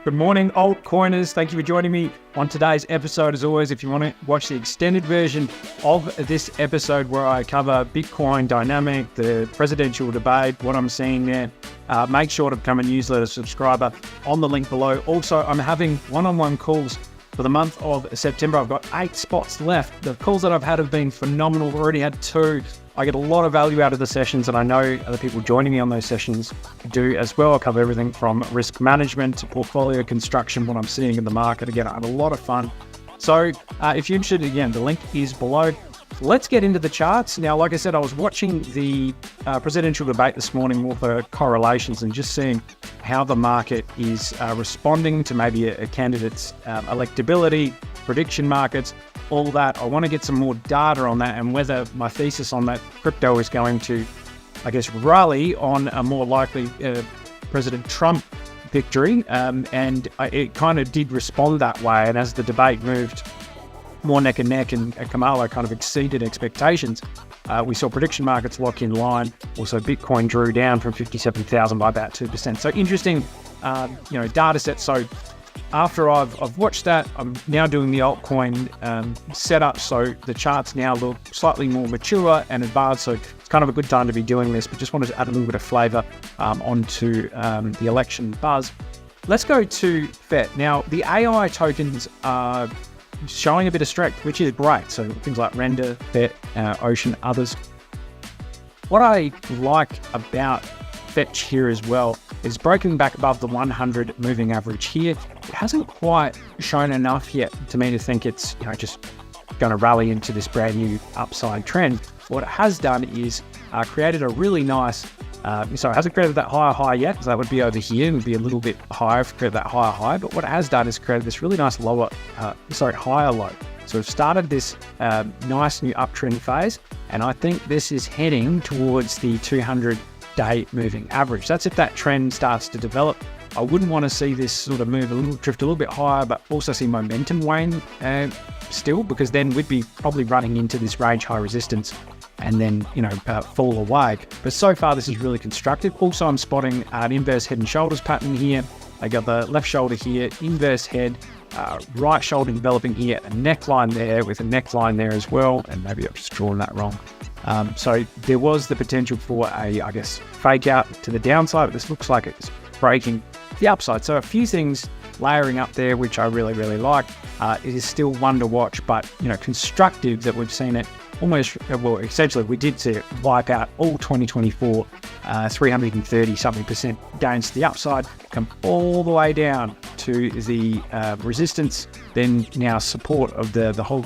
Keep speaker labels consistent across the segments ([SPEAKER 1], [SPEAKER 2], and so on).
[SPEAKER 1] Good morning, altcoiners. Thank you for joining me on today's episode. As always, if you want to watch the extended version of this episode where I cover Bitcoin dynamic, the presidential debate, what I'm seeing there, make sure to become a newsletter subscriber on the link below. Also, I'm having one-on-one calls for the month of September. I've got 8 spots left. The calls that I've had have been phenomenal. I've already had 2. I get a lot of value out of the sessions, and I know other people joining me on those sessions do as well. I cover everything from risk management to portfolio construction, what I'm seeing in the market. Again, I have a lot of fun. So if you're interested, again, the link is below. Let's get into the charts. Now, like I said, I was watching the presidential debate this morning more for correlations and just seeing how the market is responding to maybe a candidate's electability, prediction markets, all that. I want to get some more data on that and whether my thesis on that crypto is going to, I guess, rally on a more likely President Trump victory. And it kind of did respond that way. And as the debate moved more neck and neck and Kamala kind of exceeded expectations, we saw prediction markets lock in line. Also, Bitcoin drew down from 57,000 by about 2%. So interesting, data set. So after I've watched that, I'm now doing the altcoin setup. So the charts now look slightly more mature and advanced. So it's kind of a good time to be doing this, but just wanted to add a little bit of flavor onto the election buzz. Let's go to FET. Now, the AI tokens are showing a bit of strength, which is great. So things like Render, FET, Ocean, others. What I like about Fetch here as well is broken back above the 100 moving average here. It hasn't quite shown enough yet to me to think it's just going to rally into this brand new upside trend. What it has done is created a really nice it hasn't created that higher high yet, because that would be over here. It would be a little bit higher if it created that higher high. But what it has done is created this really nice higher low. So we've started this nice new uptrend phase, and I think this is heading towards the 200-day moving average. That's if that trend starts to develop. I wouldn't want to see this sort of drift a little bit higher, but also see momentum wane still, because then we'd be probably running into this range high resistance and then, fall away. But so far, this is really constructive. Also, I'm spotting an inverse head and shoulders pattern here. I got the left shoulder here, inverse head, right shoulder developing here, a neckline there with a neckline there as well. And maybe I've just drawn that wrong. So there was the potential for fake out to the downside, but this looks like it's breaking the upside. So a few things layering up there, which I really, really like. It is still one to watch, but, constructive that we've seen it essentially we did see it wipe out all 2024, 330 something percent gains to the upside, come all the way down to the resistance, then now support of the whole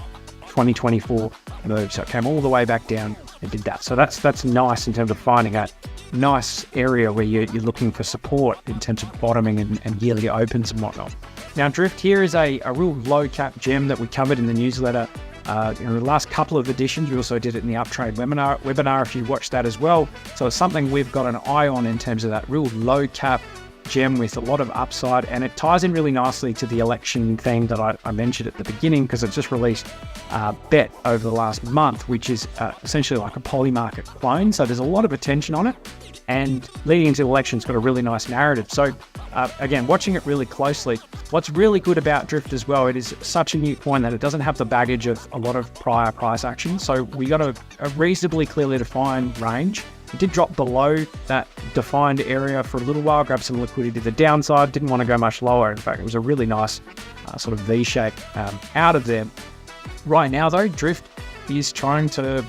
[SPEAKER 1] 2024 move. So it came all the way back down and did that. So that's nice in terms of finding a nice area where you're looking for support in terms of bottoming and yearly opens and whatnot. Now, Drift here is a real low cap gem that we covered in the newsletter. In the last couple of editions, we also did it in the Uptrade webinar if you watched that as well. So it's something we've got an eye on in terms of that real low cap gem with a lot of upside, and it ties in really nicely to the election theme that I mentioned at the beginning, because it's just released BET over the last month, which is essentially like a polymarket clone. So there's a lot of attention on it, and leading into the election, it's got a really nice narrative. So again, watching it really closely. What's really good about Drift as well, it is such a new coin that it doesn't have the baggage of a lot of prior price action. So we got a reasonably clearly defined range. It did drop below that defined area for a little while, grab some liquidity to the downside, didn't want to go much lower. In fact, it was a really nice sort of V-shape out of there. Right now though, Drift is trying to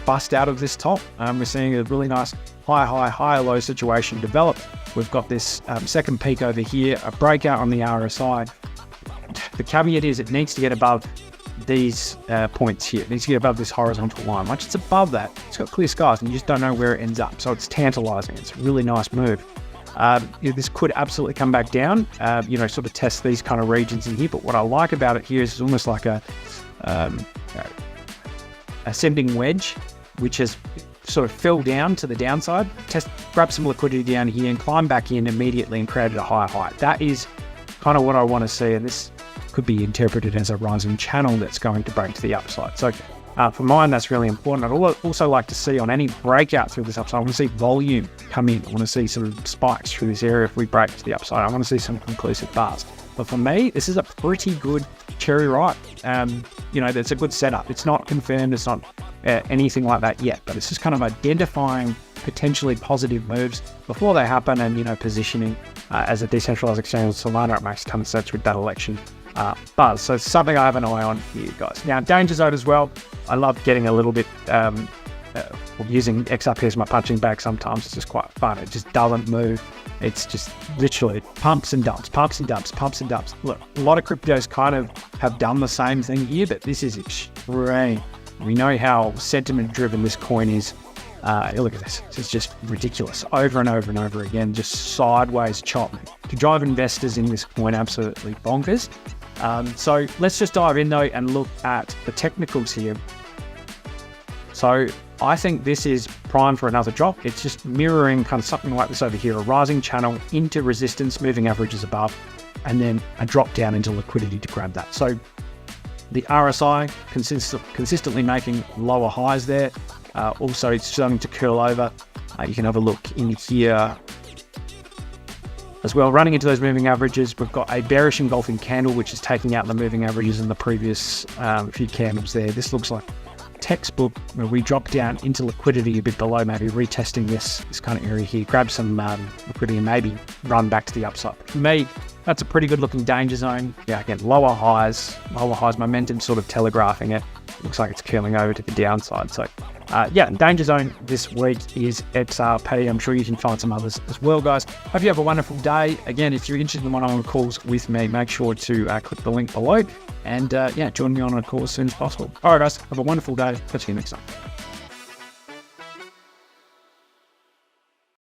[SPEAKER 1] bust out of this top. We're seeing a really nice high low situation develop. We've got this second peak over here, a breakout on the RSI. The caveat is it needs to get above these points here. It needs to get above this horizontal line. Once it's above that, it's got clear skies and you just don't know where it ends up. So it's tantalizing. It's a really nice move. This could absolutely come back down, sort of test these kind of regions in here. But what I like about it here is it's almost like a ascending wedge, which has sort of fell down to the downside, grab some liquidity down here and climb back in immediately and created a higher high. That is kind of what I want to see, and this could be interpreted as a rising channel that's going to break to the upside. So For mine, that's really important. I'd also like to see on any breakout through this upside, I want to see volume come in. I want to see some spikes through this area if we break to the upside. I want to see some conclusive bars. But for me, this is a pretty good cherry ripe. It's a good setup. It's not confirmed. It's not anything like that yet, but it's just kind of identifying potentially positive moves before they happen and, positioning as a decentralized exchange. Solana, it makes a ton of sense with that election buzz. So it's something I have an eye on here, guys. Now, danger zone as well. I love getting a little bit, using XRP as my punching bag sometimes. It's just quite fun. It just doesn't move. It's just literally pumps and dumps, pumps and dumps, pumps and dumps. Look, a lot of cryptos kind of have done the same thing here, but this is extreme. We know how sentiment driven this coin is. Look at this. It's just ridiculous. Over and over and over again, just sideways chop to drive investors in this coin absolutely bonkers. So let's just dive in though and look at the technicals here. So I think this is prime for another drop. It's just mirroring kind of something like this over here, a rising channel into resistance, moving averages above, and then a drop down into liquidity to grab that. So the RSI consistently making lower highs there. Also, it's starting to curl over. You can have a look in here as well. Running into those moving averages, we've got a bearish engulfing candle, which is taking out the moving averages in the previous few candles there. This looks like textbook where we drop down into liquidity a bit below, maybe retesting this kind of area here, grab some liquidity and maybe run back to the upside. For me, that's a pretty good looking danger zone. Yeah, again, lower highs, momentum sort of telegraphing it. Looks like it's curling over to the downside. So danger zone this week is XRP. I'm sure you can find some others as well, guys. Hope you have a wonderful day. Again, if you're interested in one-on-one calls with me, make sure to click the link below and join me on a call as soon as possible. All right, guys, have a wonderful day. Catch you next time.